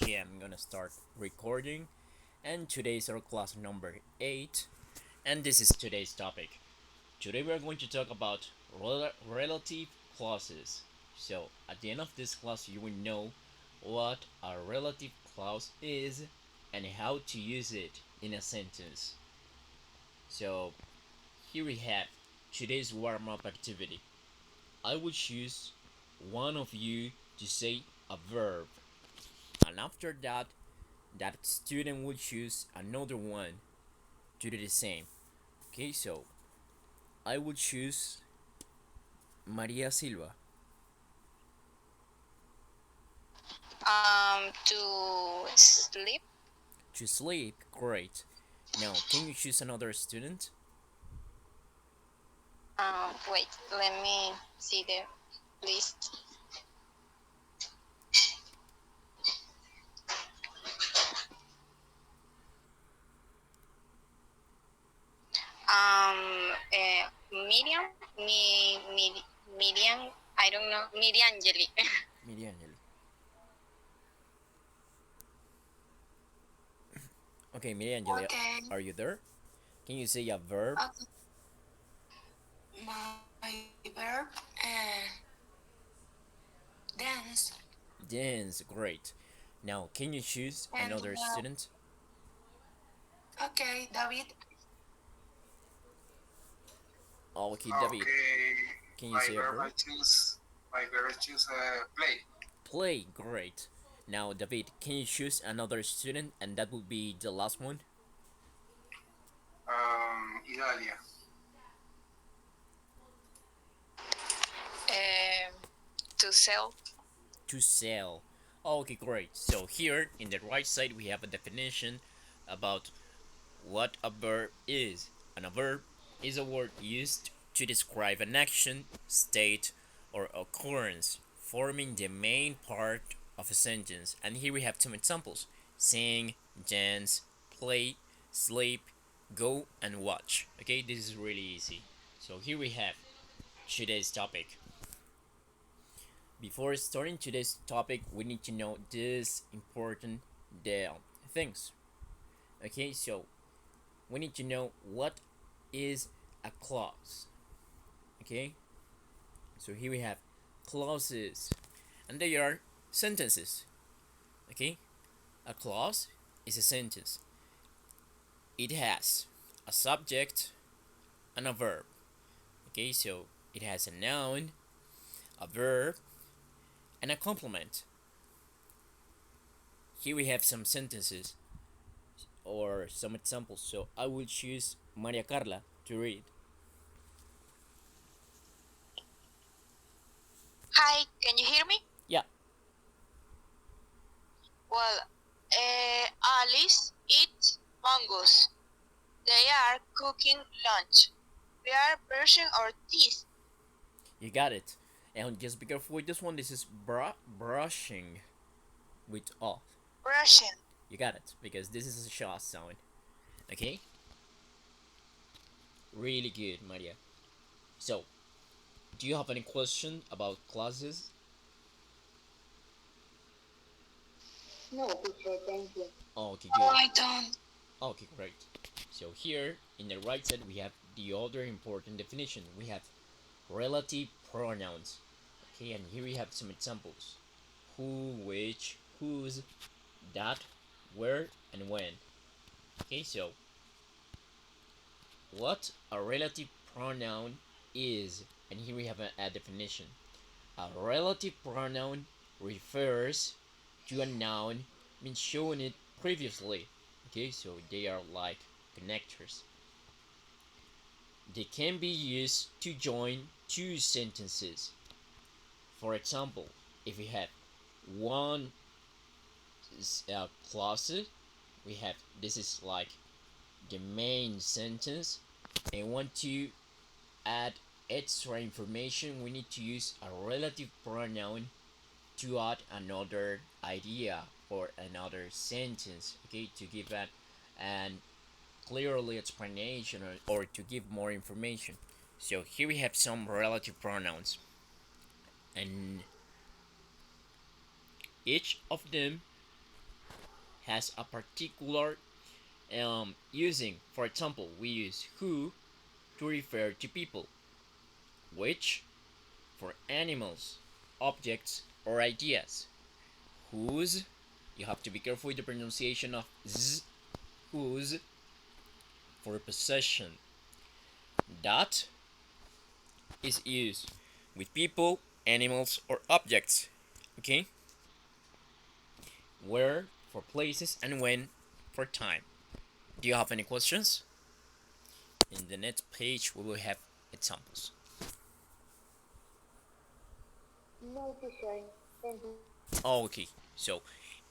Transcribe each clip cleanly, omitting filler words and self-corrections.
Okay, I'm gonna start recording, and today's our class number 8, and this is today's topic. Today we are going to talk about relative clauses. So, at the end of this class, you will know what a relative clause is and how to use it in a sentence. So, here we have today's warm up activity. I will choose one of you to say a verb, and after that, that student will choose another one to do the same. Okay, so I will choose Maria Silva. To sleep. To sleep, great. Now, can you choose another student? Wait, let me see the list. Miriam, Miriam, I don't know, Miriam Angeli. Miriam Angeli. Okay, Miriam Angeli, Okay. are you there? Can you say a verb? Okay. My verb, dance. Dance, great. Now, can you choose And another student? okay, David. Okay, David, Okay, can you my say a verb verb? I choose play. Play, great. Now, David, can you choose another student and that will be the last one? Italia. Um, to sell. To sell. Okay, great. So here in the right side we have a definition about what a verb is. And a verb is a word used to describe an action, state, or occurrence, forming the main part of a sentence. And here we have some examples: sing, dance, play, sleep, go, and watch. Okay, this is really easy. So here we have today's topic. Before starting today's topic, we need to know these important things. Okay, so we need to know what is a clause. Okay, so here we have clauses, and they are sentences. Okay, a clause is a sentence. It has a subject and a verb. Okay, so it has a noun, a verb, and a complement. Here we have some sentences or some examples. So I will choose Maria Carla to read. Hi, can you hear me? Yeah, Well, Alice eats mangoes. They are cooking lunch. We are brushing our teeth. you got it. And just be careful with this one. This is brushing with off. Brushing. You got it because this is a short sound. Okay, really good, Maria. So, do you have any question about classes? No, teacher, thank you. Okay, No, good. I don't. Okay, great. So here in the right side we have the other important definition. We have relative pronouns. Okay, and here we have some examples: who, which, whose, that, where, and when. Okay, so what a relative pronoun is, and here we have a definition. A relative pronoun refers to a noun been shown it previously. Okay, so they are like connectors. They can be used to join two sentences. For example, if we have one clause, we have this is like the main sentence, and want to add extra information, we need to use a relative pronoun to add another idea or another sentence, okay, to give that an clearly explanation, or to give more information. So here we have some relative pronouns, and each of them has a particular using. For example, we use who to refer to people, which for animals, objects, or ideas. Whose, you have to be careful with the pronunciation of z, whose for possession. That is used with people, animals, or objects. Okay? Where for places and when for time. Do you have any questions? In the next page, we will have examples. No, teacher. Thank you. Okay, so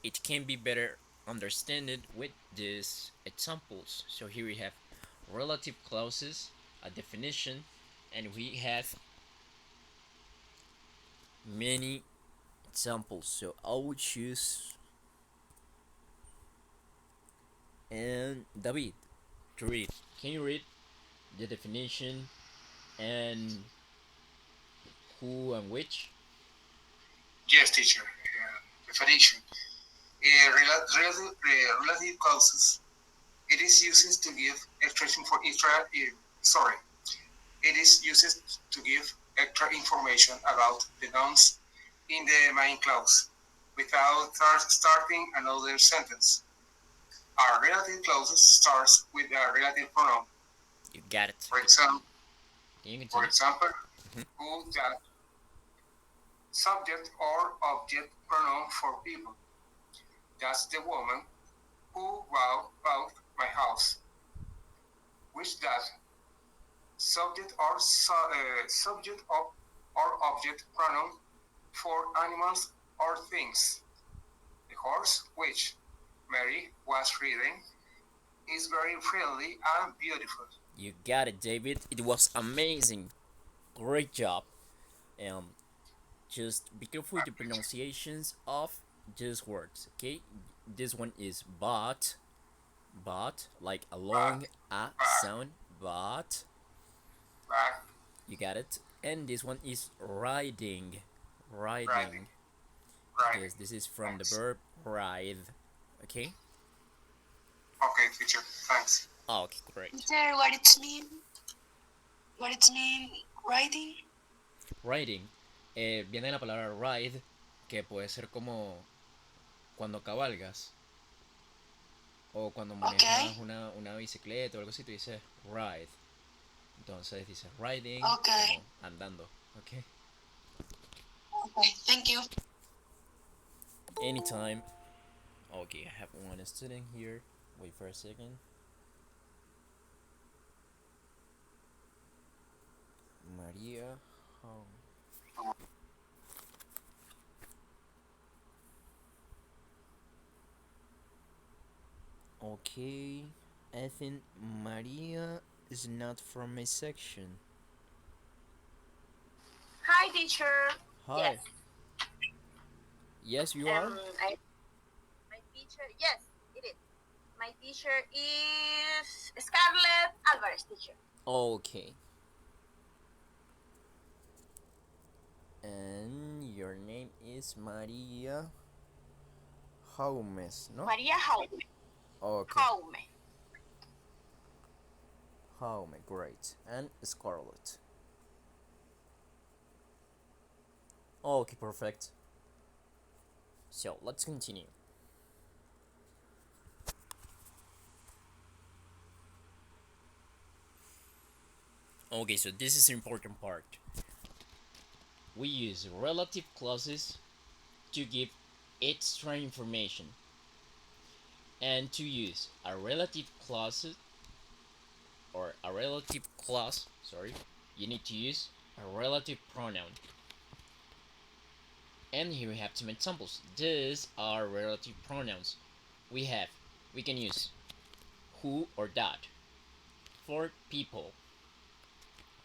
it can be better understood with these examples. So here we have relative clauses, a definition, and we have many examples. So I will choose and David to read. Can you read the definition and who and which? Yes, teacher. Definition. Relative clauses. It is used to give expression for sorry. It is used to give extra information about the nouns in the main clause without starting another sentence. A relative clause starts with a relative pronoun. You got it. For example, Can you for continue? example, Mhm. who, that, subject or object pronoun for people. That's the woman who bought my house. Which, that, subject or subject of or object pronoun for animals or things. The horse, which Mary was riding, is very friendly and beautiful. You got it, David. It was amazing. Great job. Um, just be careful with the pronunciations of these words. Okay, this one is but like a Back, long a back, sound, but back, you got it. And this one is riding, riding, riding. riding. Yes, this is from the Thanks. verb ride. Okay. Okay, teacher. Thanks. Okay, great. Teacher, what it's mean? What it's mean? Writing? Riding viene de la palabra ride, que puede ser como cuando cabalgas o cuando manejas Okay. una bicicleta o algo así, tú dices ride. Entonces dices riding Okay. como andando. Okay. Okay. Thank you. Anytime. Okay, I have one student here. Wait for a second. Maria. Oh. Okay, I think Maria is not from my section. Hi, teacher. Hi. Yes. Yes, you are. My teacher. Yes, it is. My teacher is Scarlett Alvarez, teacher. Okay. And your name is Maria Jaumes, no? Maria Jaume. Okay. Jaume. Jaume, great. And Scarlett. Okay, perfect. So let's continue. Okay, so this is the important part. We use relative clauses to give extra information. And to use a relative clause or a relative clause, sorry, you need to use a relative pronoun. And here we have some examples. These are relative pronouns. We can use who or that for people.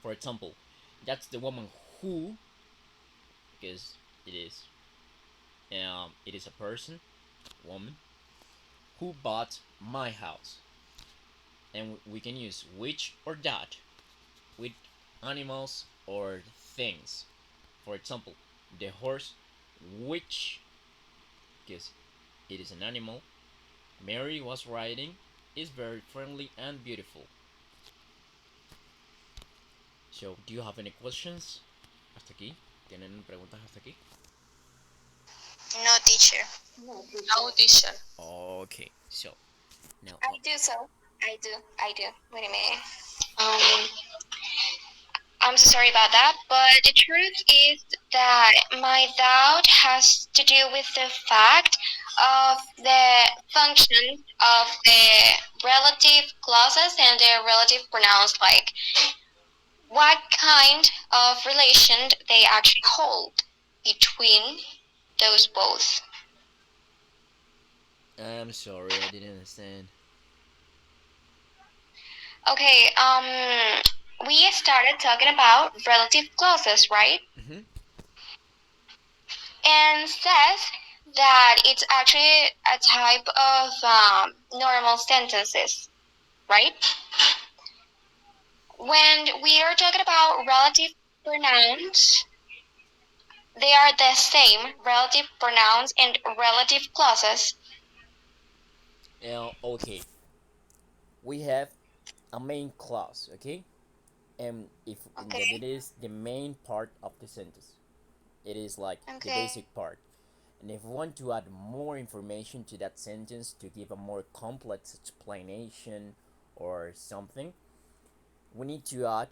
For example, that's the woman who, because it is a person, woman, who bought my house. And we can use which or that with animals or things. For example, the horse, which, because it is an animal, Mary was writing is very friendly and beautiful. So, do you have any questions? Hasta aquí. ¿Tienen preguntas hasta aquí? No, teacher. No, teacher. Okay. So, now I do so. I do. Wait a minute. Um, I'm so sorry about that, but the truth is that my doubt has to do with the fact of the function of the relative clauses and the relative pronouns, like what kind of relation they actually hold between those both. I'm sorry, I didn't understand. Okay, we started talking about relative clauses, right? Mm-hmm. And says that it's actually a type of normal sentences, right? When we are talking about relative pronouns, they are the same relative pronouns and relative clauses. Okay. We have a main clause, okay? And if that Okay. it is the main part of the sentence, it is like the Okay. basic part. And if we want to add more information to that sentence to give a more complex explanation or something, we need to add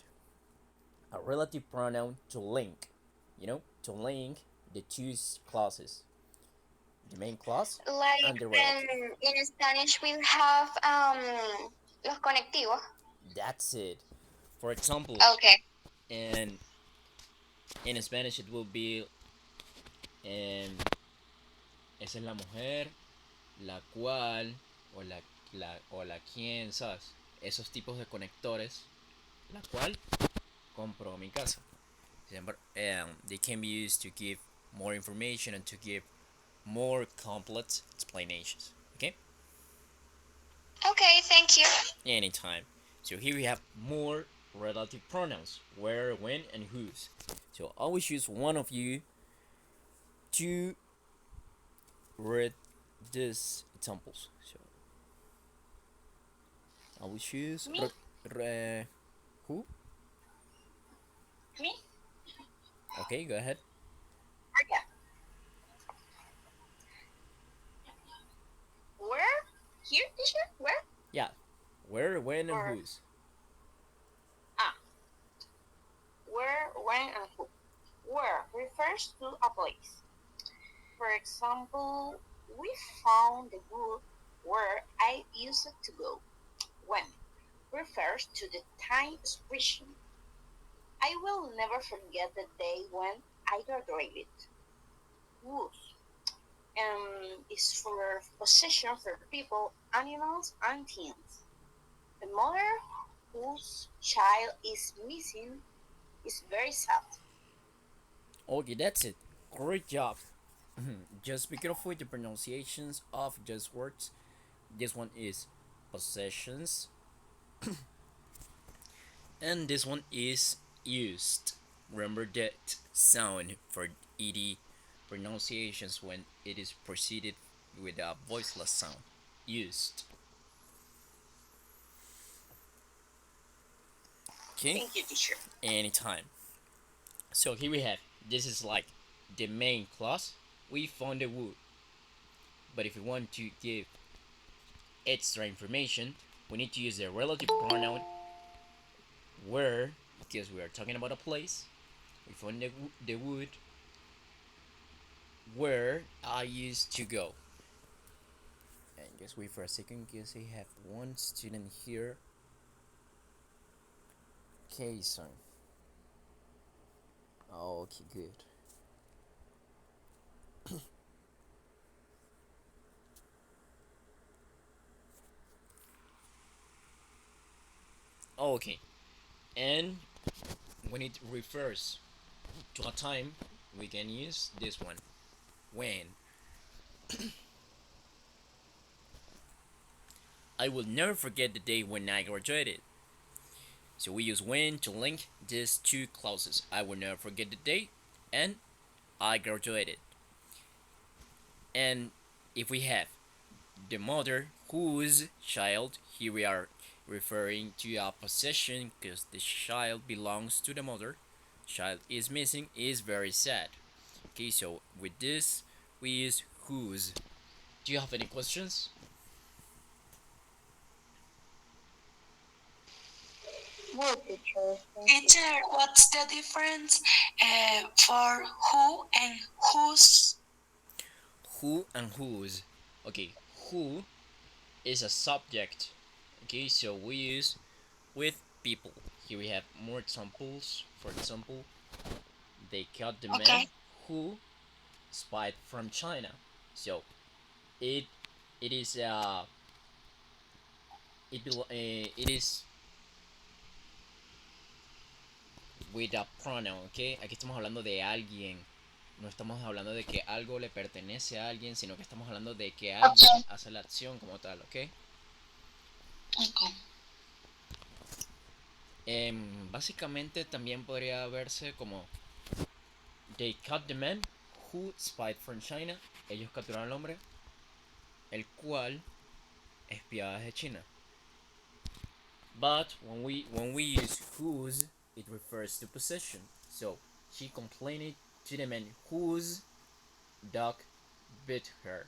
a relative pronoun to link, to link the two clauses, the main clause Like and the relative. in Spanish, we have los conectivos. That's it. For example, Okay. in Spanish it will be um, esa es la mujer, la cual o la quien, ¿sabes? Esos tipos de conectores, la cual compró mi casa. They can be used to give more information and to give more complex explanations. Okay? Okay, thank you. Anytime. So here we have more relative pronouns: where, when, and whose. So I will choose one of you to read these examples. So I will choose Me? who? Me? Okay, go ahead. Yeah. Where? Here, teacher? Where? Yeah, where, when, and Or whose. where, when, and who. Where refers to a place. For example, we found the wood where I used to go. When refers to the time expression. I will never forget the day when I graduated. Whose is for possession for people, animals, and things. The mother whose child is missing is very sad. Okay, that's it. Great job. Just be careful with the pronunciations of these words. This one is possessions, and this one is used. Remember that sound for ed pronunciations when it is preceded with a voiceless sound. Used. Okay, Thank you, teacher. anytime. So here we have, this is like the main clause. We found the wood, but if we want to give extra information, we need to use the relative pronoun where, because we are talking about a place. We found the wood where I used to go. And just wait for a second because I have one student here. Okay, son. Okay, good. Okay, and when it refers to a time, we can use this one. When. I will never forget the day when I graduated. So we use when to link these two clauses. I will never forget the day and I graduated. And if we have the mother whose child. Here we are referring to a possession because the child belongs to the mother. Child is missing is very sad. Okay, so with this we use whose. Do you have any questions? No, teacher. Thank you. Teacher, what's the difference for who and whose? Who and whose. Okay, who is a subject. Okay, so we use with people. Here we have more examples. For example, they caught the man Okay. who spied from China. So it is it is with a pronoun, ¿ok? Aquí estamos hablando de alguien. No estamos hablando de que algo le pertenece a alguien, sino que estamos hablando de que alguien hace la acción como tal, ¿ok? Okay. Básicamente también podría verse como they caught the man who spied from China. Ellos capturaron al hombre, el cual espiaba desde China. But when we use whose, it refers to possession. So she complained to the man whose dog bit her.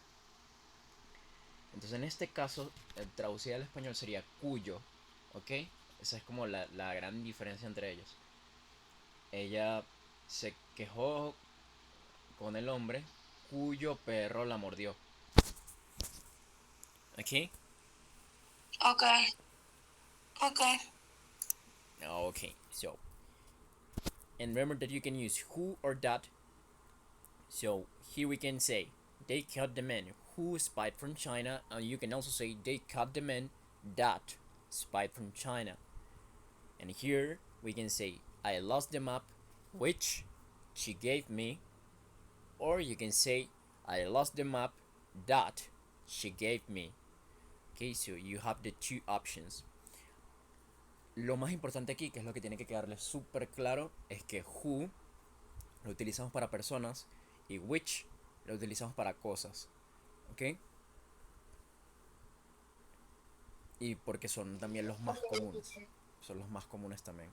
Entonces en este caso, traducida al español sería cuyo, ¿ok? Esa es como la gran diferencia entre ellos. Ella se quejó con el hombre cuyo perro la mordió. ¿Ok? Okay. Okay. Okay, so and remember that you can use who or that. So here we can say they caught the man who spied from China, and you can also say they caught the man that spied from China. And here we can say I lost the map which she gave me, or you can say I lost the map that she gave me. Okay, so you have the two options. Lo más importante aquí, que es lo que tiene que quedarle súper claro, es que who lo utilizamos para personas y which lo utilizamos para cosas. ¿Ok? Y porque son también los más comunes. Son los más comunes también.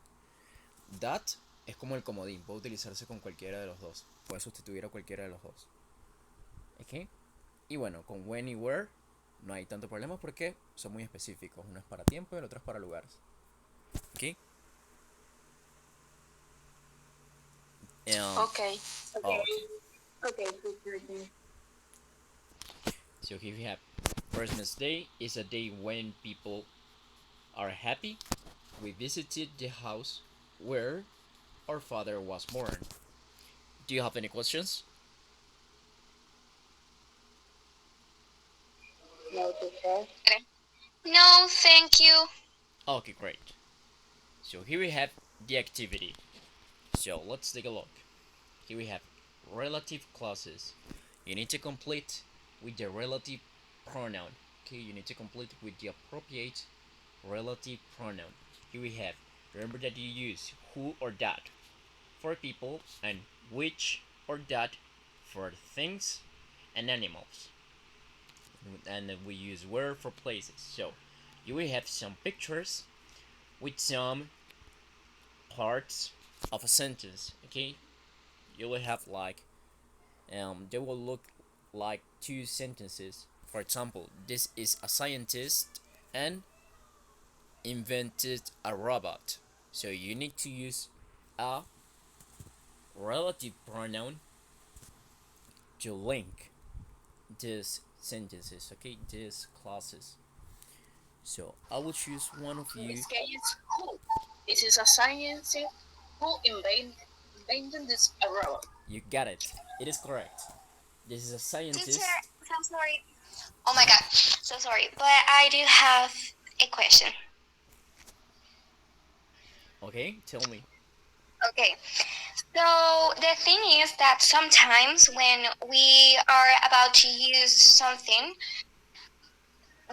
That es como el comodín, puede utilizarse con cualquiera de los dos. Puede sustituir a cualquiera de los dos. ¿Ok? Y bueno, con when y where no hay tanto problema porque son muy específicos. Uno es para tiempo y el otro es para lugares. Okay. Okay. Okay. Okay. So here we have Christmas Day is a day when people are happy. We visited the house where our father was born. Do you have any questions? No, teacher. No, thank you. Okay, great. So here we have the activity. So let's take a look. Here we have relative clauses. You need to complete with the relative pronoun. Okay, you need to complete with the appropriate relative pronoun. Here we have, remember that you use who or that for people and which or that for things and animals. And we use where for places. So you will have some pictures with some parts of a sentence. Okay, you will have like they will look like two sentences. For example, this is a scientist and invented a robot. So you need to use a relative pronoun to link these sentences, okay, these clauses. So I will choose one of In you. this case, who? This is a scientist who invented this robot. You got it. It is correct. This is a scientist. Teacher, I'm sorry. Oh my god, so sorry. But I do have a question. Okay, tell me. Okay. So the thing is that sometimes when we are about to use something,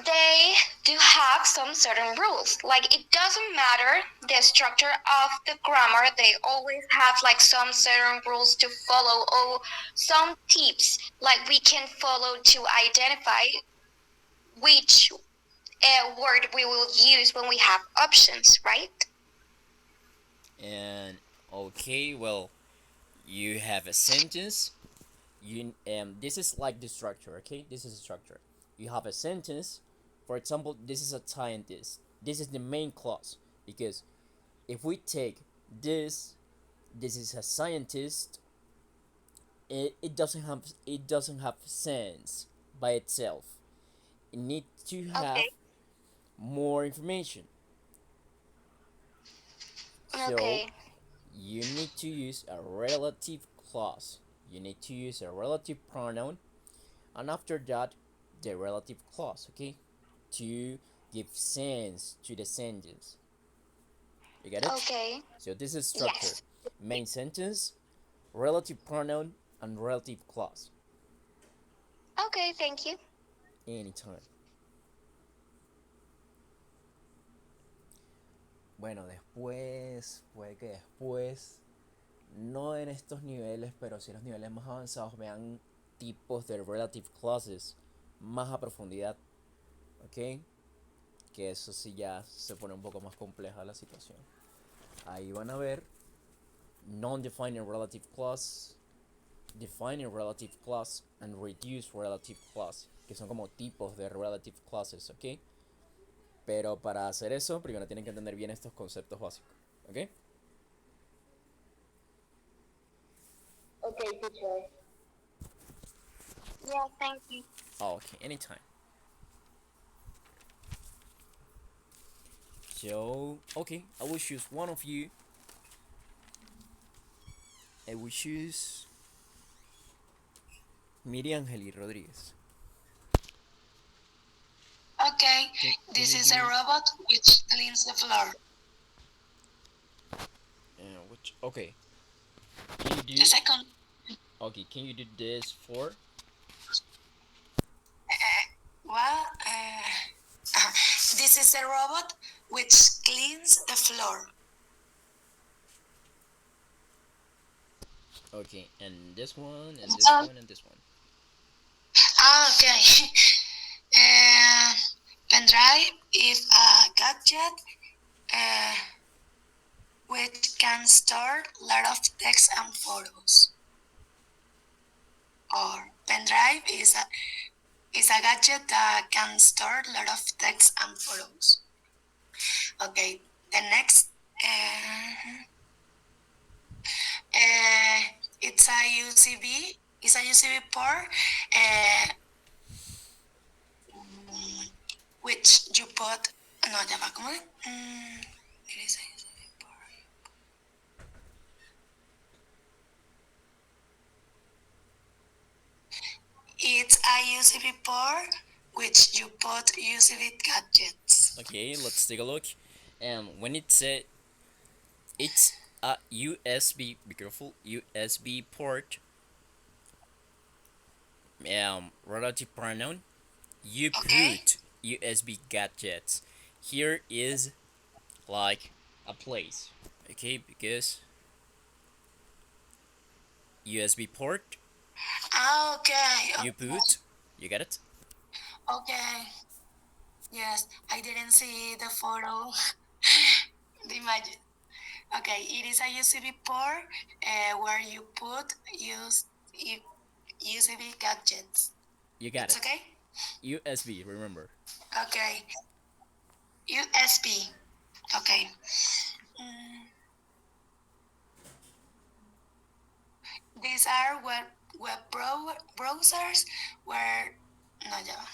they do have some certain rules. Like it doesn't matter the structure of the grammar, they always have like some certain rules to follow or some tips like we can follow to identify which word we will use when we have options, right? And okay, well, you have a sentence. This is like the structure. Okay, this is the structure. You have a sentence. For example, this is a scientist. This is the main clause, because if we take this is a scientist. It doesn't have sense by itself. It needs to have Okay. more information. So Okay. you need to use a relative clause. You need to use a relative pronoun, and after that, the relative clause. Okay, to give sense to the sentence. You get it? Okay. So this is structure: Yes. main sentence, relative pronoun, and relative clause. Okay, thank you. Anytime. Bueno, después, puede que después, no en estos niveles, pero sí en los niveles más avanzados, vean tipos de relative clauses más a profundidad, ¿ok? Que eso sí ya se pone un poco más compleja la situación. Ahí van a ver non-defining relative clause, defining relative clause, and reduced relative clause, que son como tipos de relative clauses, ¿ok? Pero para hacer eso, primero tienen que entender bien estos conceptos básicos, ¿ok? Okay, teacher. Yeah, thank you. Okay, anytime. So, okay, I will choose one of you. I will choose Miriam Angeli Rodriguez. Okay, this is a robot which cleans the floor. Which, okay. Can you do? The second, Okay, can you do this for? well, this is a robot which cleans the floor. Okay, and this one, and this one, and this one. Okay. Pendrive is a gadget which can store a lot of text and photos. Or pendrive is a gadget that can store a lot of text and photos. Okay, the next it's a USB. It's a USB port which you put. No, ya va, ¿cómo? It is a USB port. It's a USB port which you put USB gadgets. Okay, let's take a look. And when it said it's a USB, be careful, USB port, relative pronoun, you Okay. put USB gadgets. Here is like a place, okay, because USB port, Okay. you put, you get it? Okay. Yes, I didn't see the photo, the image. Okay, it is a USB port where you put USB gadgets. You got It's it. okay? USB, remember. Okay. USB. Okay. These are web browsers where no ya va.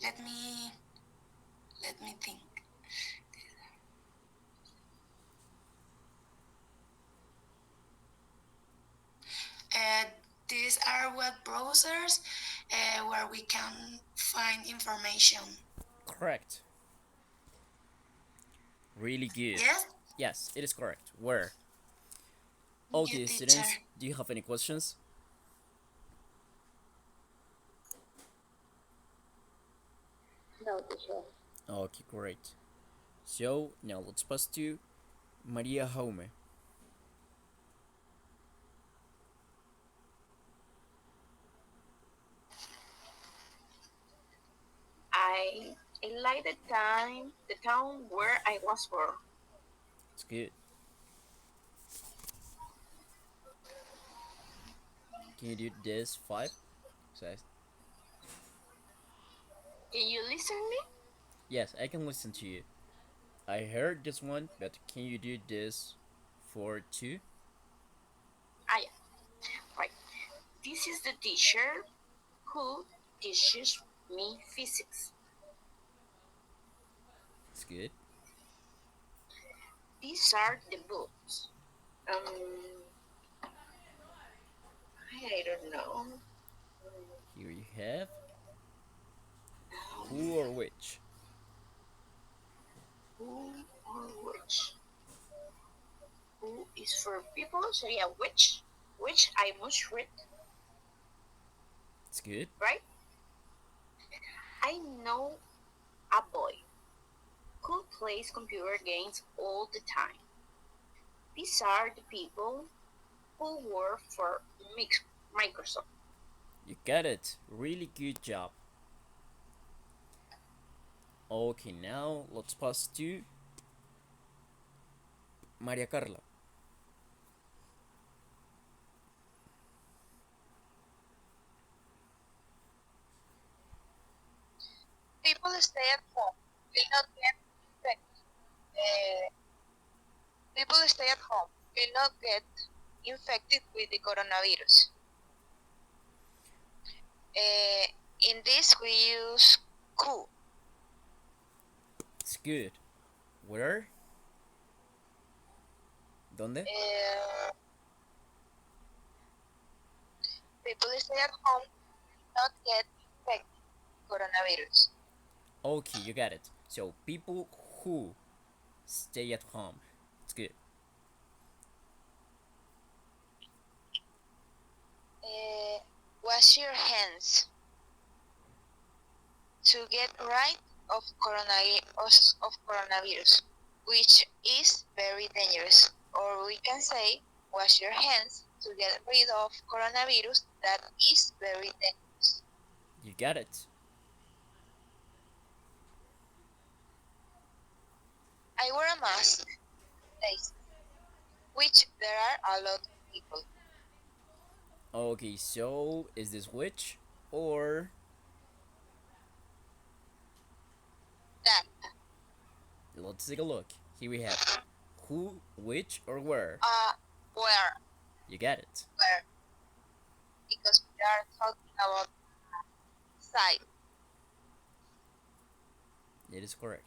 Let me think. These are web browsers where we can find information. Correct. Really good. Yes? Yes, it is correct. Where? Thank Okay, you, students, teacher. do you have any questions? No, teacher. Okay, great. So now let's pass to Maria Jaume. I I like the town where I was born. It's good. Can you do this 5? Says. Can you listen me? Yes, I can listen to you. I heard this one, but can you do this for 2? Ah, yeah. Right. This is the teacher who teaches me physics. It's good. These are the books. I don't know. Here you have who or which. Who or which? Who is for people? So yeah, which I must read, It's good. right? I know a boy who plays computer games all the time. These are the people who work for Microsoft. You got it. Really good job. Okay, now let's pass to Maria Carla. People stay at home will not get infected. People stay at home will not get infected with the coronavirus. In this, we use ku. It's good. Where? ¿Dónde? People stay at home will not get infected with coronavirus. Okay, you got it. So people who stay at home. It's good. Wash your hands to get rid of coronavirus, which is very dangerous. Or we can say, wash your hands to get rid of coronavirus that is very dangerous. You got it. I wear a mask, days, which there are a lot of people. Okay, so is this which or That let's take a look. Here we have who, which, or where. where You got it. because we are talking about side. It is correct.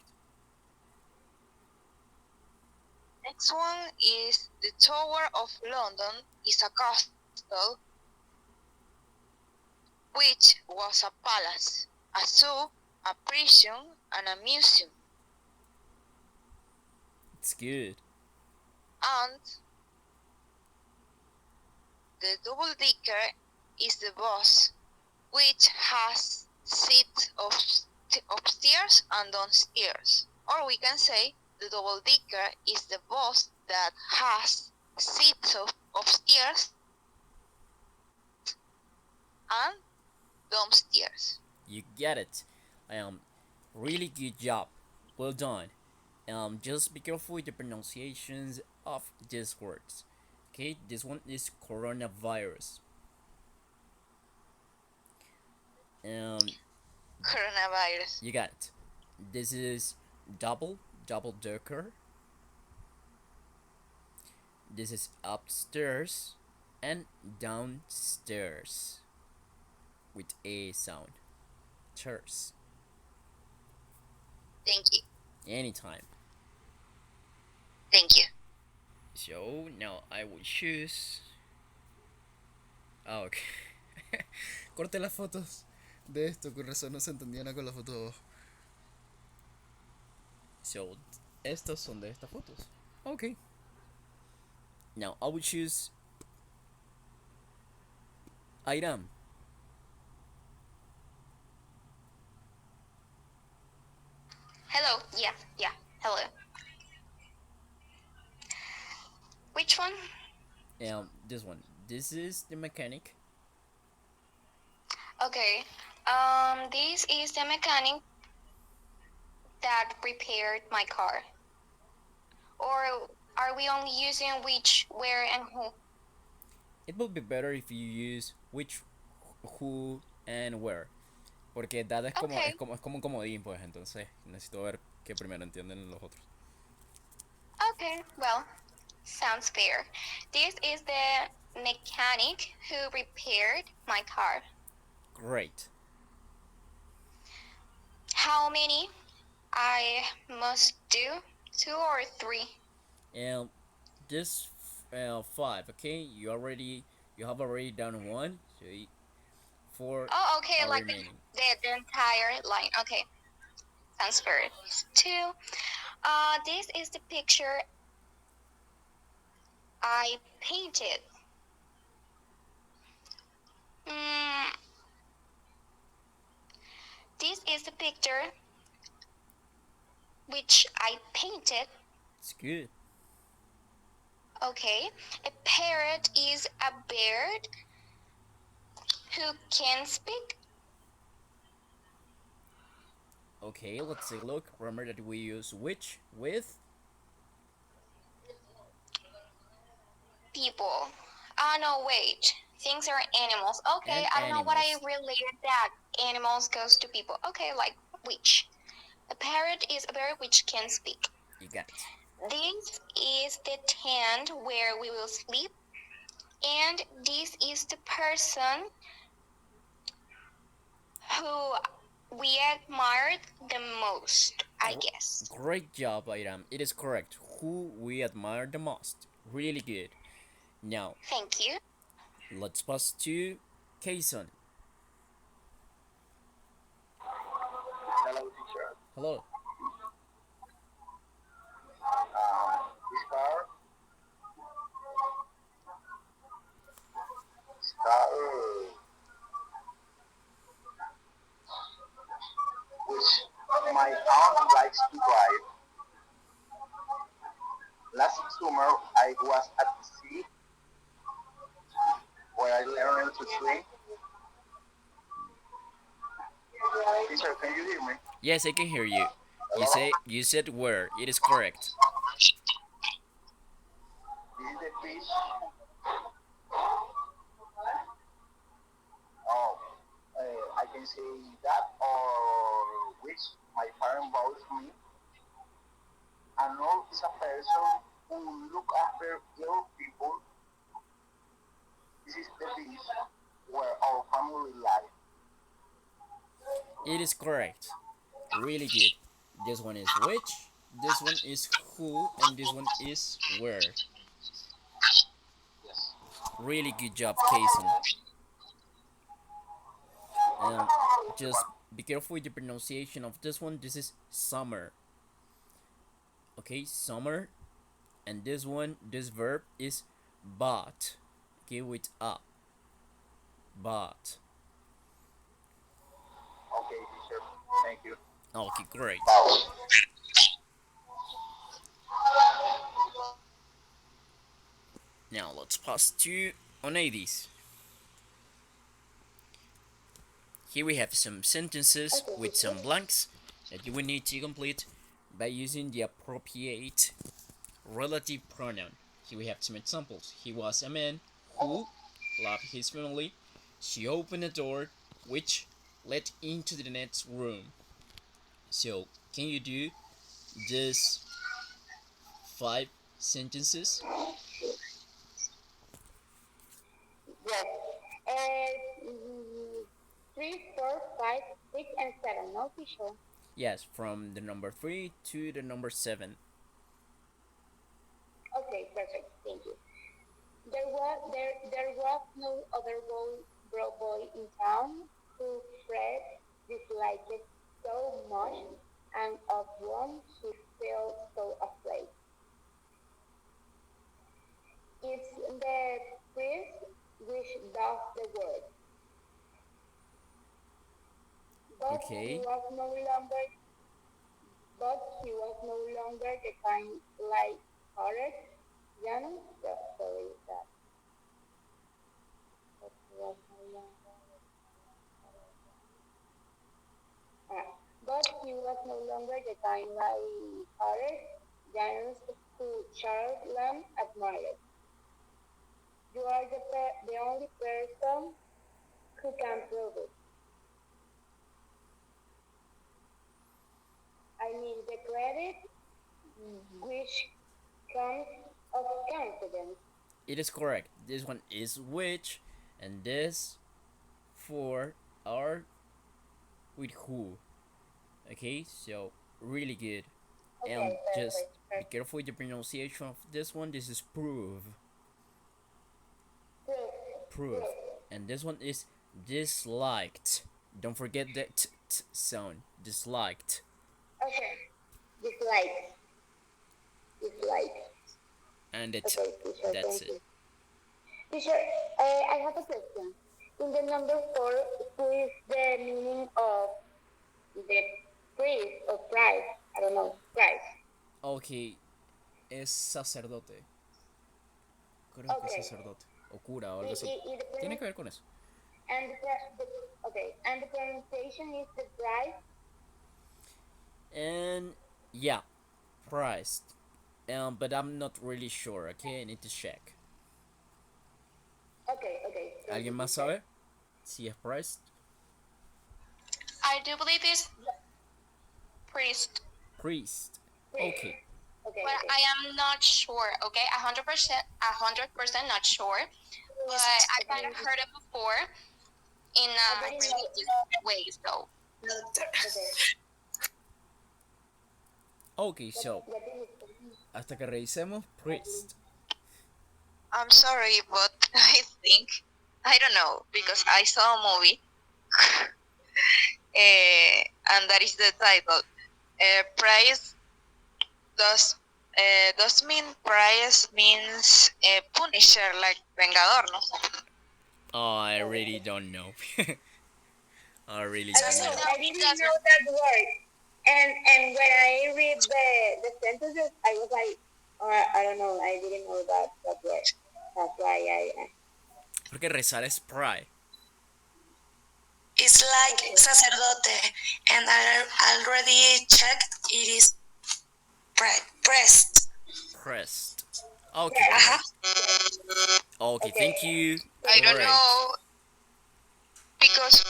Next one is the Tower of London is a castle which was a palace, a zoo, a prison, and a museum. It's good. And the double decker is the bus, which has seats upstairs and downstairs. Or we can say the double decker is the bus that has seats upstairs and downstairs. You get it. Really good job. Well done. Just be careful with the pronunciations of these words. Okay, this one is coronavirus. Coronavirus. You got it. This is double decker. This is upstairs and downstairs with a sound. Chairs. Thank you. Anytime. Thank you. So now I will choose. Ah, ok. Corté las fotos de esto, con razón no se entendía nada con las fotos de abajo. So, estos son de estas fotos. Okay. Now I will choose Iram. Hello. Yeah. Hello. Which one? This one. This is the mechanic. Okay. This is the mechanic that repaired my car? Or are we only using which, where, and who? It would be better if you use which, who, and where. Porque that Okay, es como un comodín, pues entonces necesito ver que primero entienden los otros. okay, well, sounds fair. This is the mechanic who repaired my car. Great. How many I must do? Two or three? And just five, okay? You have already done one, so four Oh, okay, are like remaining. the entire line. Okay, sounds fair. Two. This is the picture I painted. Mm, this is the picture which I painted. It's good. Okay, a parrot is a bird who can speak. Okay, let's take a look. Remember that we use which with People. No, wait. Things are animals. Okay, and I don't know what I animals. related that. Animals goes to people. Okay, like which. A parrot is a bird which can speak. You got it. This is the tent where we will sleep. And this is the person who we admired the most, I guess. Great job, Iram. It is correct. Who we admire the most. Really good. Now, Thank you. let's pass to Kayson. Hello, teacher. Hello. This car star which my aunt likes to drive. Last summer I was at the sea where I learned to swim. Teacher, can you hear me? Yes, I can hear you. Hello? You said where. It is correct. This is the fish. Oh, I can say that or which my parent bought me. An old is a person who look after ill people. This is the beach where our family lives. It is correct. Really good. This one is which, this one is who, and this one is where. Yes. Really good job, Kayson. Um, just be careful with the pronunciation of this one. This is summer. Okay, summer. And this one, this verb is bought. Okay, with a. Bought. Okay, teacher. Thank you. Okay, great. Wow. Now let's pass to Oneides. Here we have some sentences with some blanks that you will need to complete by using the appropriate relative pronoun. Here we have some examples. He was a man who loved his family. She opened a door which led into the next room. So, can you do these 5 sentences? Yes. 3, 4, 5, 6, and 7. No, teacher. Yes, from the number 3 to the number 7. Okay, perfect. Thank you. There was no other boy in town who Fred disliked so much, and of one he felt so afraid. It's the priest which does the work. But Okay. he was no longer the kind like hearted young sorry that. But he was no longer but he was no longer the kind light-hearted giants who Charles Lamb admired. You are the only person who can prove it. I mean, the credit which comes of confidence. It is correct. This one is which, and this for are with who. Okay, so really good. And Okay, just perfect, be perfect. careful with the pronunciation of this one. This is prove. Proof, Prove. proof. And this one is disliked. Don't forget the t sound. Disliked. Okay, dislike, dislike. And the Okay, teacher, that's thank it. you. Teacher, I have a question. In the number 4, who is the meaning of the priest or price? I don't know, price. Ok, es sacerdote. Creo que es Okay. sacerdote. O cura o algo así. The Tiene que ver con eso. and okay, and the pronunciation is the price. And yeah, priced. But I'm not really sure, okay? I need to check. Okay, okay. Thank ¿Alguien you, más teacher. sabe si es priced? I do believe it's priest, Priest. Priest. Okay. Okay, but okay. I am not sure. Okay, 100% not sure. But I kind of heard it before in a Okay, religious way. So Okay. Okay, so What is it? hasta que revisemos, priest. I'm sorry, but I don't know, because I saw a movie, and that is the title. Price does mean price means Punisher, like Vengador, no? Oh, I really don't know. I really I don't don't know. know. I didn't know that word. And when I read the sentences, I was like, I don't know. I didn't know that word. That's why I. Porque rezar es pry. It's like sacerdote, and I already checked. It is pressed. Pressed. Okay, Uh-huh. great. Okay, thank you. I don't Great. know, because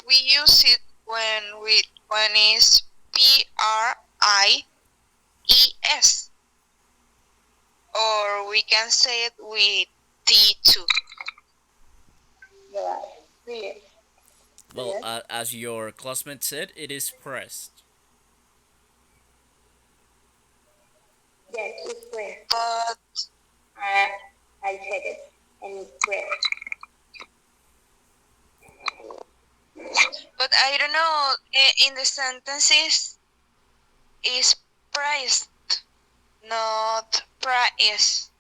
we use it when it's PRIES, or we can say it with T2. Yeah. Really. Well, Yes. as your classmate said, it is pressed. Yes, it's pressed. But I checked it, and it's pressed. but I don't know, in the sentences is priced, not price.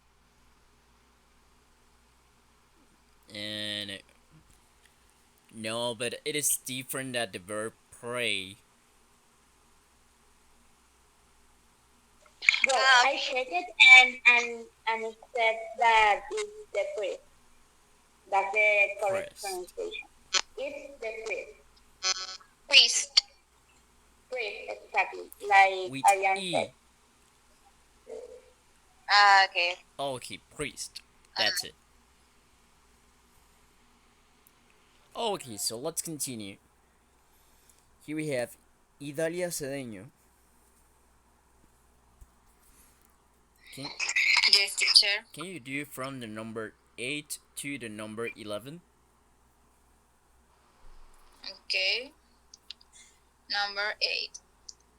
And no, but it is different than the verb pray. Well, I checked it, and it said that it's the priest. That's the correct Priest. pronunciation. It's the priest. priest. Priest, exactly. Like With Ariane E. said. Okay. Okay, priest. That's it. Okay, so let's continue. Here we have Idalia Cedeño. Yes, teacher. Can you do from the number 8 to the number 11? Okay. Number 8.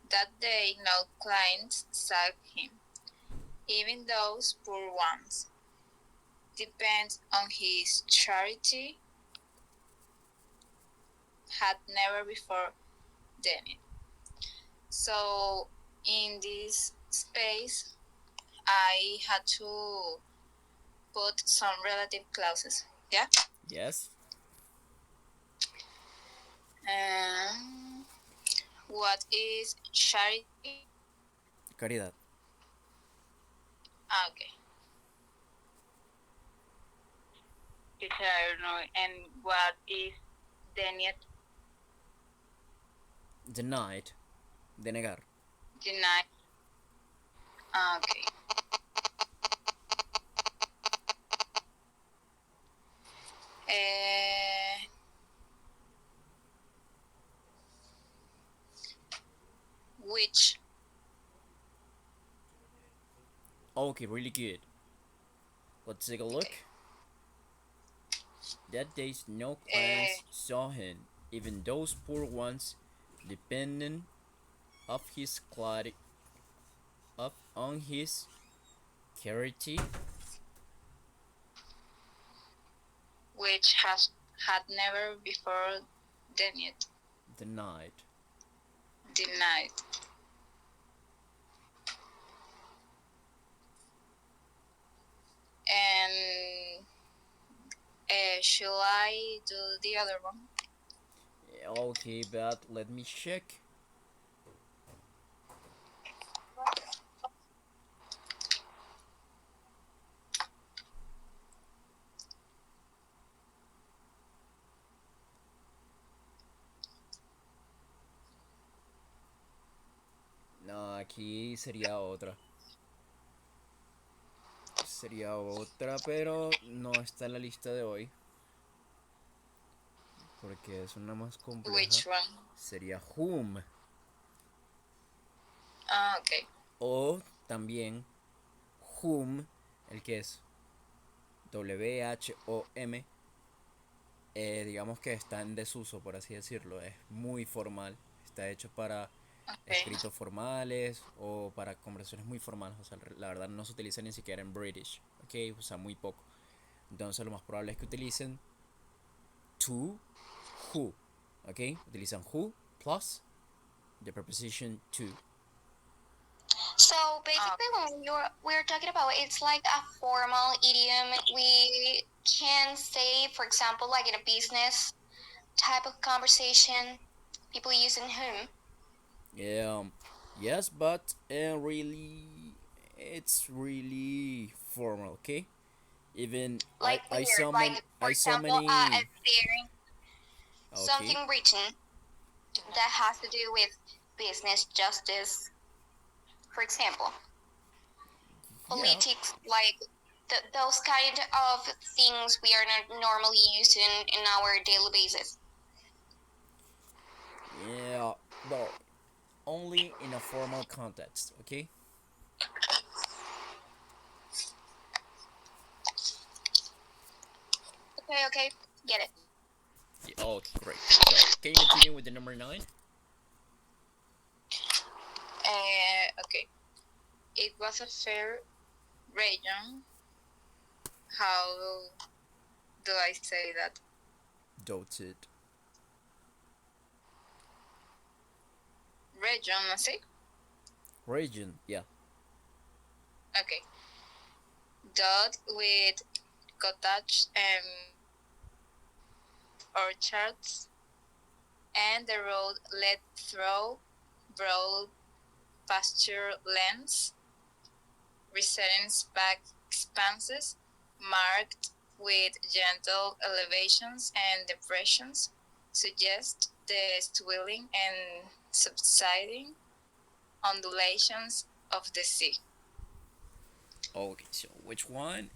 That day no clients sacked him, even those poor ones. Depends on his charity had never before done it. So in this space I had to put some relative clauses. Yeah? Yes. What is charity? Caridad. Okay. Teacher, I don't know. And what is denied? Denied. Denegar. Deny. Okay. Uh, which? Okay, really good. Let's take a look. Okay. That days no Uh, clans saw him, even those poor ones, dependent of his up on his charity. which has had never before denied. Denied. Denied. And shall I do the other one? Okay, but let me check. No, aquí sería otra. Sería otra, pero no está en la lista de hoy. Porque es una más compleja. Which one? Sería whom. Okay. O también whom, el que es WHOM. Digamos que está en desuso, por así decirlo. Es muy formal. Está hecho para Okay. escritos formales o para conversaciones muy formales. O sea, la verdad no se utiliza ni siquiera en British. Ok, o sea, muy poco. Entonces lo más probable es que utilicen to, who. Ok, utilizan who plus the preposition to. So basically, when we're talking about, it's like a formal idiom. We can say, for example, like in a business type of conversation, people using whom. Yes, but it's really formal. Okay, even Like I here, saw like many. for I saw example, many. if there's Okay. something written that has to do with business, justice, for example, Yeah. politics, like those kind of things we are not normally using in our daily basis. Yeah. Well, only in a formal context. Okay. Okay, get it. Yeah, okay, great. So, can you continue with the number 9? Okay. It was a fair region. How do I say that? Doted. Region, así. Region, yeah. Okay. Dot with cottage and orchards, and the road led through broad pasture lands, receding back expanses marked with gentle elevations and depressions suggest the swelling and subsiding undulations of the sea. Okay, so which one?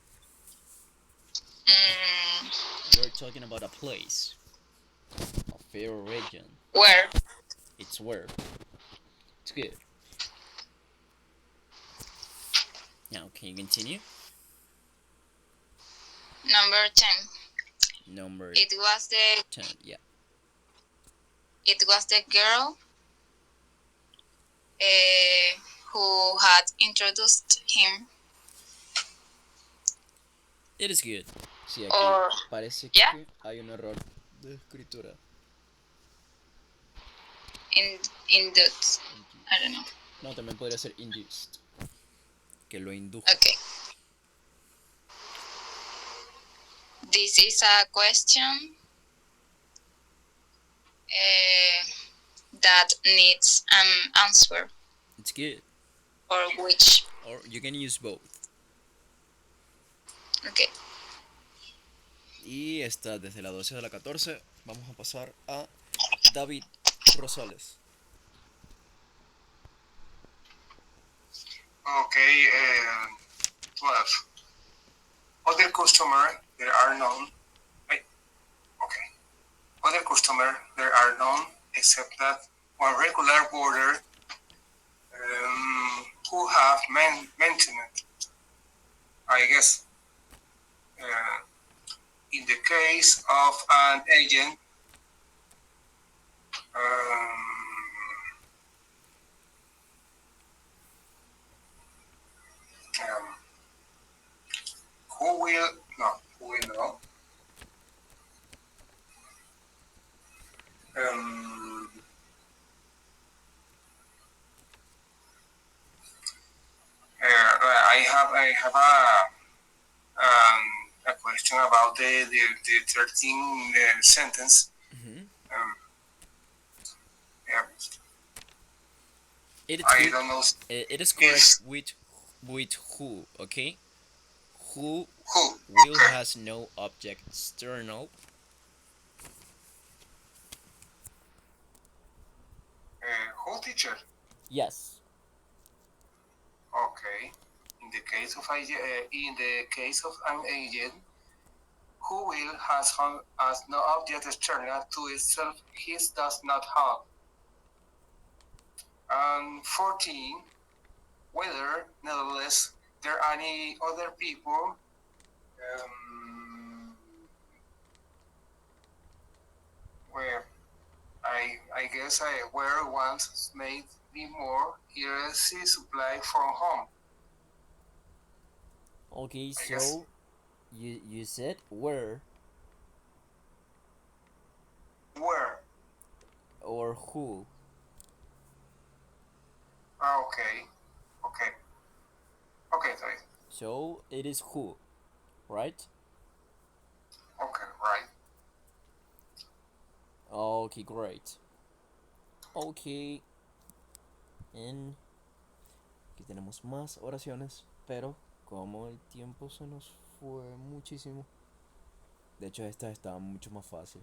Mm, You're talking about a place. A fair region. where? It's where. It's good. Now, can you continue? Number 10. Number It was the 10, yeah. it was the girl who had introduced him. It is good. Sí, aquí Or parece yeah. que hay un error de escritura. Induced. I don't know. No, también podría ser induced. Que lo indujo. Okay. This is a question that needs an answer. It's good. Or which. Or you can use both. Okay. Y está desde la 12 a la 14. Vamos a pasar a David Rosales. Okay, 12. Other customer there are none. Okay. Other customer there are none except that one regular boarder who have maintenance. I guess in the case of an agent, um, um, who will no who will know. Um, I have a question about the 13 sentence. Mm-hmm. Um, yeah, It is I good. don't know It is correct if with who. Okay, who who. will Okay, has no object external. who teacher. Yes. Okay. In the case of an agent, who will has no object external to itself, his does not have. And 14, whether, nevertheless, there are any other people where I guess I were once made be more easy supply from home. Okay, I guess so you said where where. or who. Okay, okay, okay, sorry. So it is who, right? Okay, right. Okay, great. Okay, en aquí tenemos más oraciones, pero como el tiempo se nos fue muchísimo, de hecho esta estaba mucho más fácil.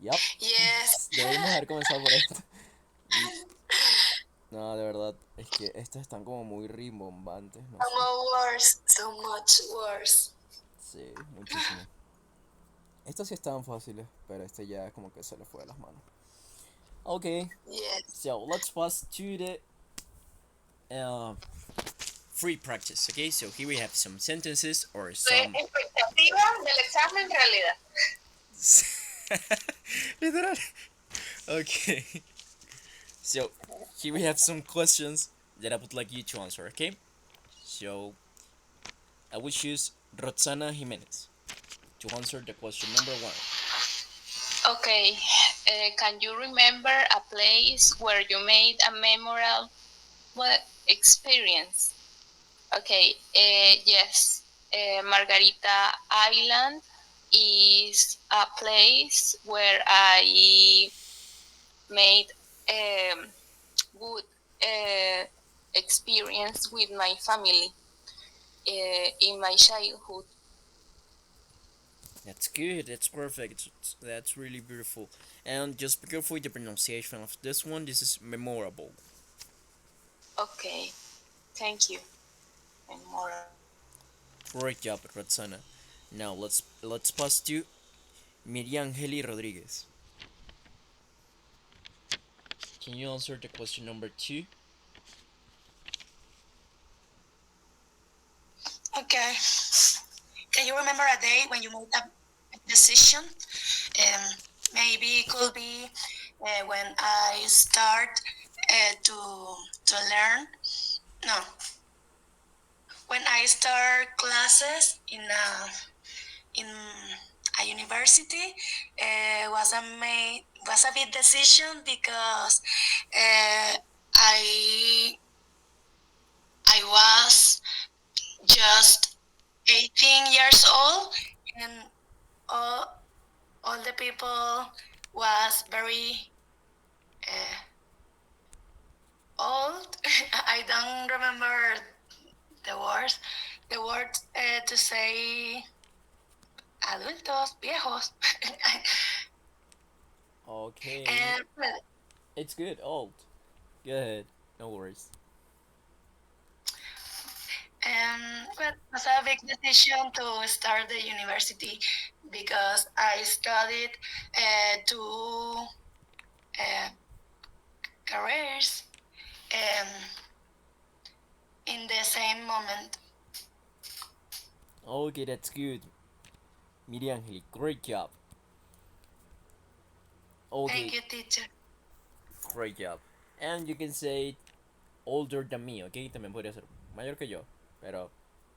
Yep, Yes. debimos haber comenzado por esto. No, de verdad, es que estas están como muy rimbombantes, no sé. Worse, so much worse. Sí, muchísimo. Estas sí estaban fáciles, pero este ya como que se le fue de las manos. Okay, Yes. so let's pass to the free practice. Okay, so here we have some sentences or some. Expectativa del examen realidad. Literal. Okay. So here we have some questions that I would like you to answer. Okay. So I will choose Roxana Jimenez to answer the question number 1. Okay. Can you remember a place where you made a memorable experience? Okay. Yes. Margarita Island is a place where I made a good experience with my family in my childhood. That's good. That's perfect. That's really beautiful. And just be careful with the pronunciation of this one. This is memorable. Okay, thank you. Memorable. Great job, Roxana. Now let's pass to Miriangeli Rodriguez. Can you answer the question number 2? Okay. Can you remember a day when you made a decision? Maybe it could be when I start to learn. No. When I start classes in a university, was a big decision because I was just 18 years old, and all the people was very old. I don't remember the words. The word to say adultos, viejos. Okay. And It's good. Old. Go ahead. No worries. Well, it was a big decision to start the university because I studied two uh, careers um, in the same moment. Okay, that's good. Miriam Angeli, great job. Thank Okay, you, teacher. great job. And you can say older than me, okay? También podría ser mayor que yo, pero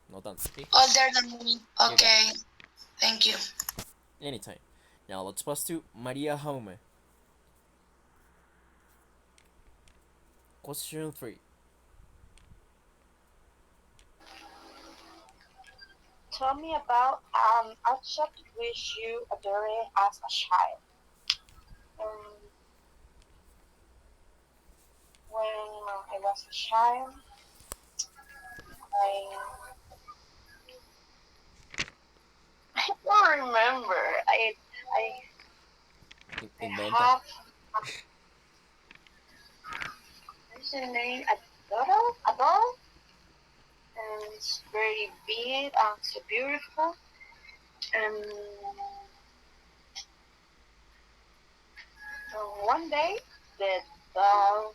no tanto, okay? Older than me. You got Okay, it. thank you. Anytime. Now let's pass to Maria Jaume. Question 3. Tell me about an object which you adored as a child. Um, when I was a child, I I don't remember. I Inventa. have what's the name? A doll, and it's very big and so beautiful. And one day, the dog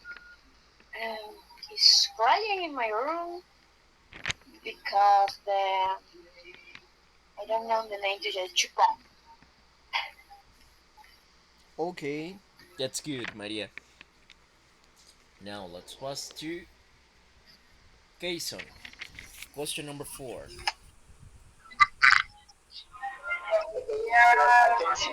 is crying in my room because I don't know the name to the chupon. Okay, that's good, Maria. Now let's pass to Kason. Question number 4. I can see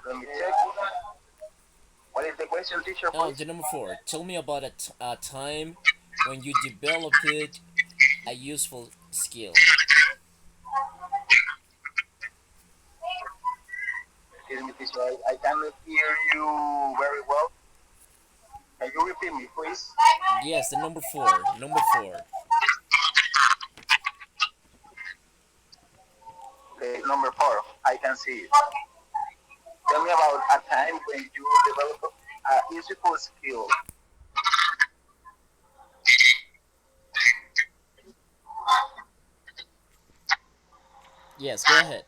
let me check. What is the question, teacher, Oh, please? the number 4. Tell me about a time when you developed a useful skill. Excuse me, teacher. I cannot hear you very well. Can you repeat me, please? Yes, the number 4. Number 4. Okay, number 4. I can see it. Tell me about a time when you developed a useful skill. Yes, go ahead.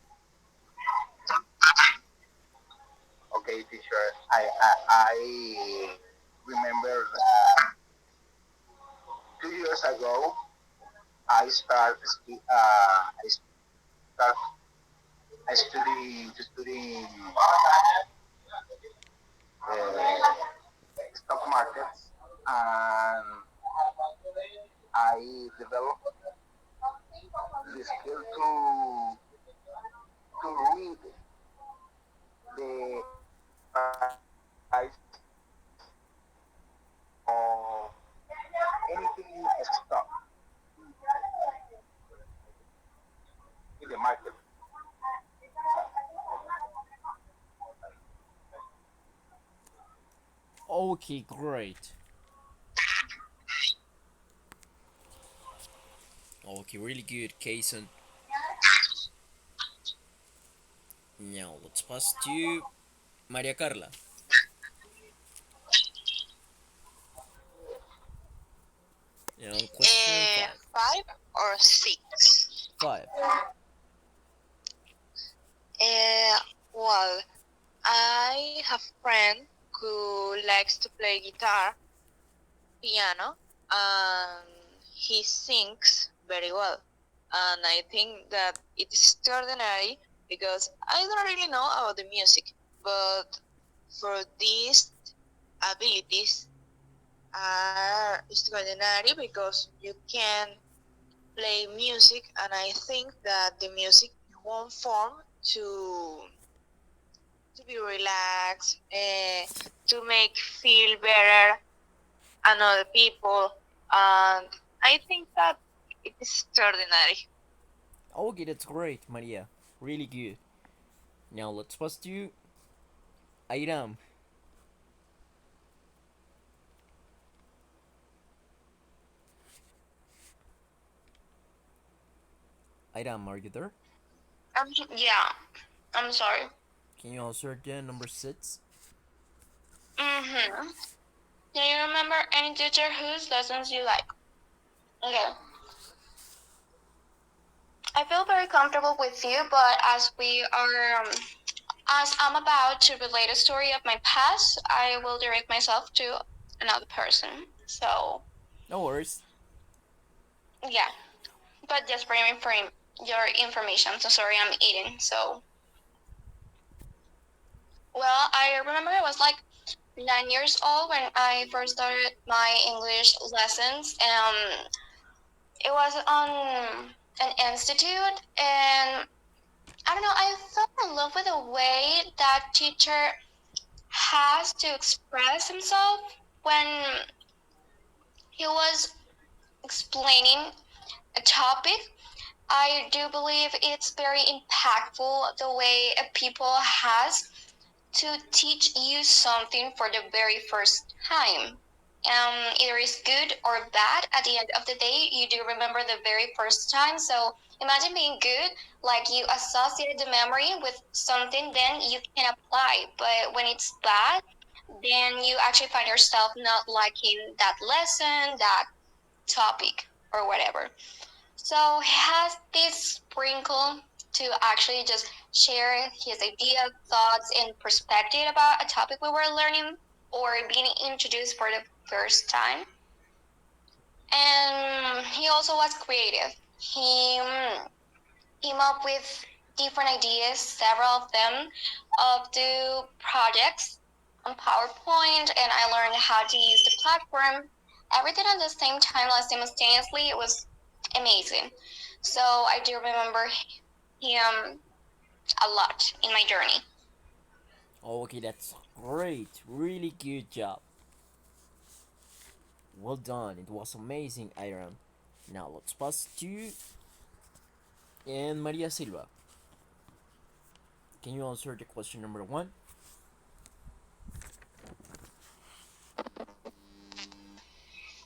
Okay, teacher. I remember that 2 years ago I started start studying stock markets, and I developed the skill to read the price of anything stock in the market. Okay, great. Okay, really good, Kason. Now let's pass to Maria Carla. Question 5. 5 or 6. 5. Uh, well, I have a friend who likes to play guitar, piano, and he sings very well. And I think that it is extraordinary because I don't really know about the music, but for these abilities are extraordinary because you can play music, and I think that the music is one form to to be relaxed, to make feel better another people, and I think that it is extraordinary. Okay, that's great, Maria. Really good. Now let's pass to Airam. Airam, are you there? Yeah, I'm sorry. Can you answer the number 6? Mm-hmm. Do you remember any teacher whose lessons you like? Okay. I feel very comfortable with you, but as I'm about to relate a story of my past, I will direct myself to another person. So, No worries. yeah. But just for your information, so sorry, I'm eating. So, well, I remember I was like 9 years old when I first started my English lessons. It was on an institute, and I don't know, I fell in love with the way that teacher has to express himself when he was explaining a topic. I do believe it's very impactful the way a people has to teach you something for the very first time. Either it's good or bad. At the end of the day, you do remember the very first time. So imagine being good, like you associate the memory with something, then you can apply. But when it's bad, then you actually find yourself not liking that lesson, that topic, or whatever. So he has this sprinkle to actually just share his idea, thoughts, and perspective about a topic we were learning or being introduced for the first time. And he also was creative. He came up with different ideas, several of them, of the projects on PowerPoint, and I learned how to use the platform. Everything at the same time, like simultaneously. It was amazing. So I do remember him a lot in my journey. Okay, that's great. Really good job. Well done. It was amazing, Iron. Now let's pass to and Maria Silva. Can you answer the question number 1?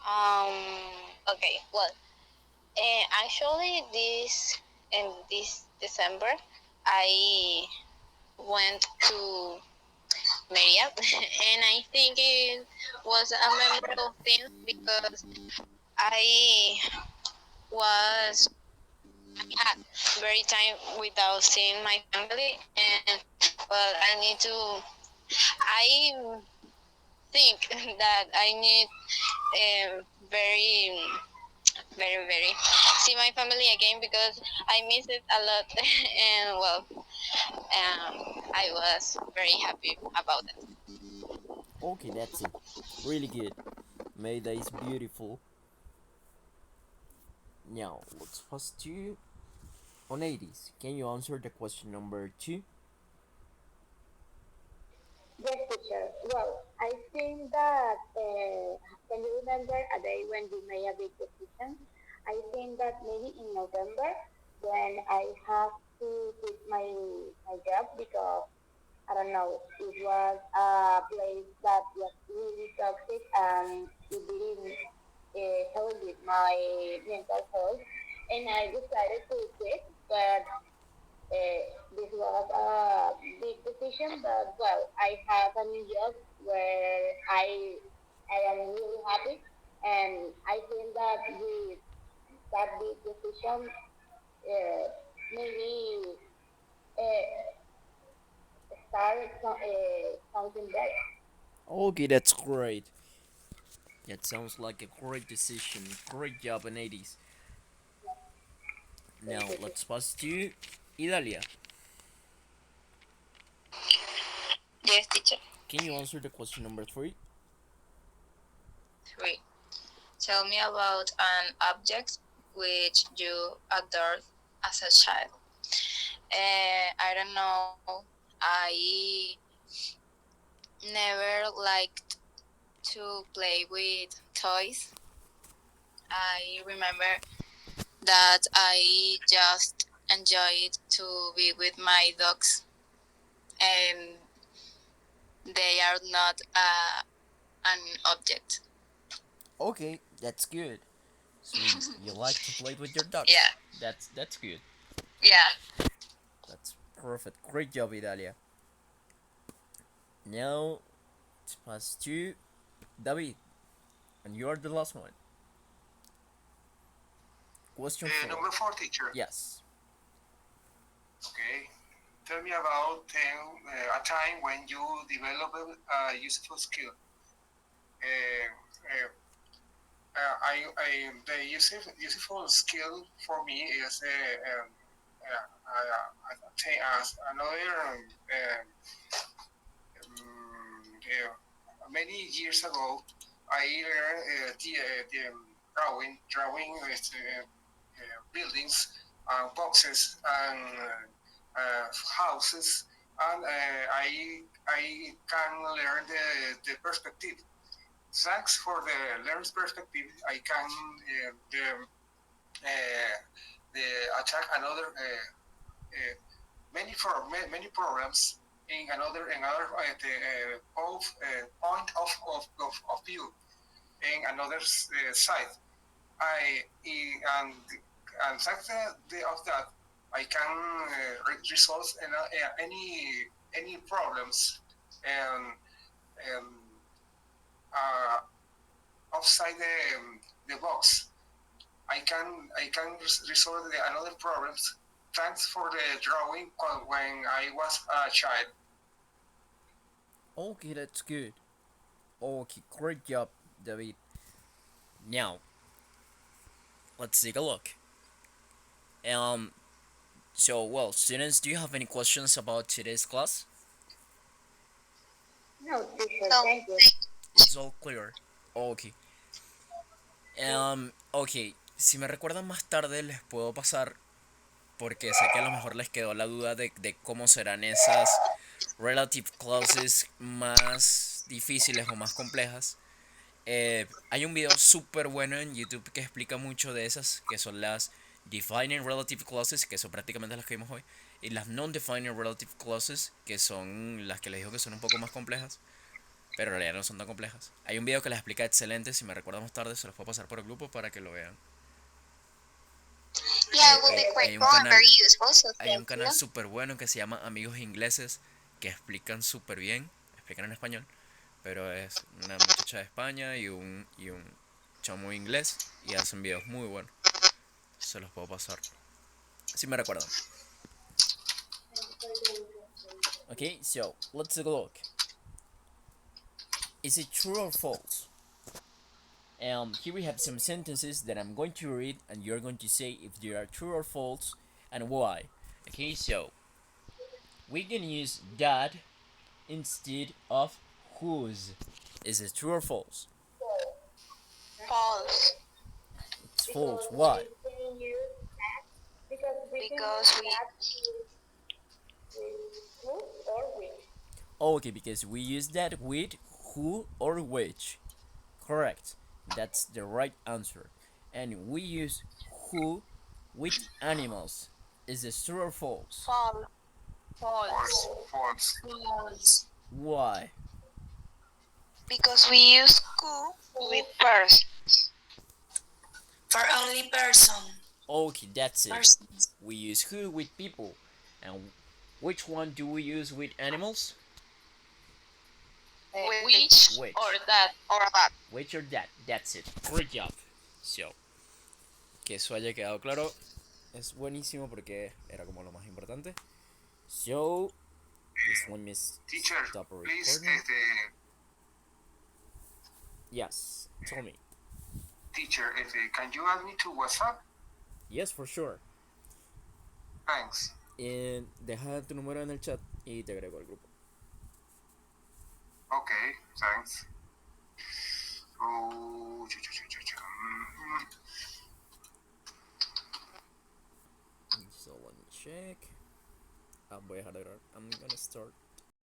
Um, okay, well, actually, this December, I went to Meria, and I think it was a memorable thing because I was I had very time without seeing my family, and well, I think that I need very very see my family again because I miss it a lot and well I was very happy about it. Okay, that's it. Really good. Mayday is beautiful. Now let's pass to on 80s. Can you answer the question number 2? Yes, teacher. Well, I think that can you remember a day when you made a big decision? I think that maybe in November when I have to quit my job because I don't know, it was a place that was really toxic and it didn't help with my mental health, and I decided to quit, but this was a big decision, but well, I have a new job where I am really happy, and I think that with that big decision, maybe uh, start something better. Okay, that's great. That sounds like a great decision. Great job on 80s. Thank Now you. let's pass to Idalia. Yes, teacher. Can you answer the question number 3? 3. Tell me about an object which you adored as a child. I don't know. I never liked to play with toys. I remember that I just enjoyed to be with my dogs, and they are not an object. Okay, that's good. So you like to play with your dogs. Yeah, That's good. yeah. That's perfect. Great job, Idalia. Now it's past two. David, and you are the last one. Question four. Number 4, teacher. Yes. Okay. Tell me about a time when you developed a useful skill. The useful skill for me is as another many years ago. I learned the drawing buildings and boxes and houses, and I can learn the perspective. Thanks for the learner's perspective, I can attack another many programs in another point of view in another side. And thanks of that, I can resolve any problems and outside the box. I can resolve another problems thanks for the drawing when I was a child. Okay, that's good. Okay, great job, David. Now, let's take a look. So, well, students, do you have any questions about today's class? No, teacher, No. thank you. It's all clear. Okay. Ok, si me recuerdan más tarde les puedo pasar, porque sé que a lo mejor les quedó la duda de cómo serán esas relative clauses más difíciles o más complejas. Hay un video súper bueno en YouTube que explica mucho de esas, que son las defining relative clauses, que son prácticamente las que vimos hoy, y las non-defining relative clauses, que son las que les digo que son un poco más complejas, pero en realidad no son tan complejas. Hay un video que les explica excelente, si me recuerdan más tarde se los puedo pasar por el grupo para que lo vean. Yeah, it will be quite cool and very useful, so Hay un thank canal you. súper bueno que se llama Amigos Ingleses, que explican súper bien, explican en español, pero es una muchacha de España y un chamo inglés, y hacen videos muy buenos. Se los puedo pasar, si me recuerdan. Okay, so let's take a look. Is it true or false? Here we have some sentences that I'm going to read, and you're going to say if they are true or false and why. Okay, so we can use that instead of whose. Is it true or false? False. It's false. Why? We can use that because we Because can we- use that with who or which. Okay, because we use that with who or which. Correct. That's the right answer. And we use who with animals. Is this true or false? False. False. False. False. Why? Because we use who with birds. For only person. Okay, that's it. Persons. We use who with people. And which one do we use with animals? Which Which. or that. Or that. Which or that. That's it. Great job. So, que eso haya quedado claro es buenísimo porque era como lo más importante. So, just let me Teacher, stop please, recording. Yes, tell me. teacher, can you add me to WhatsApp? Yes, for sure. Thanks. Deja tu número en el chat y te agrego al grupo. Okay, thanks. So let me check. Voy a dejar de grabar. I'm gonna start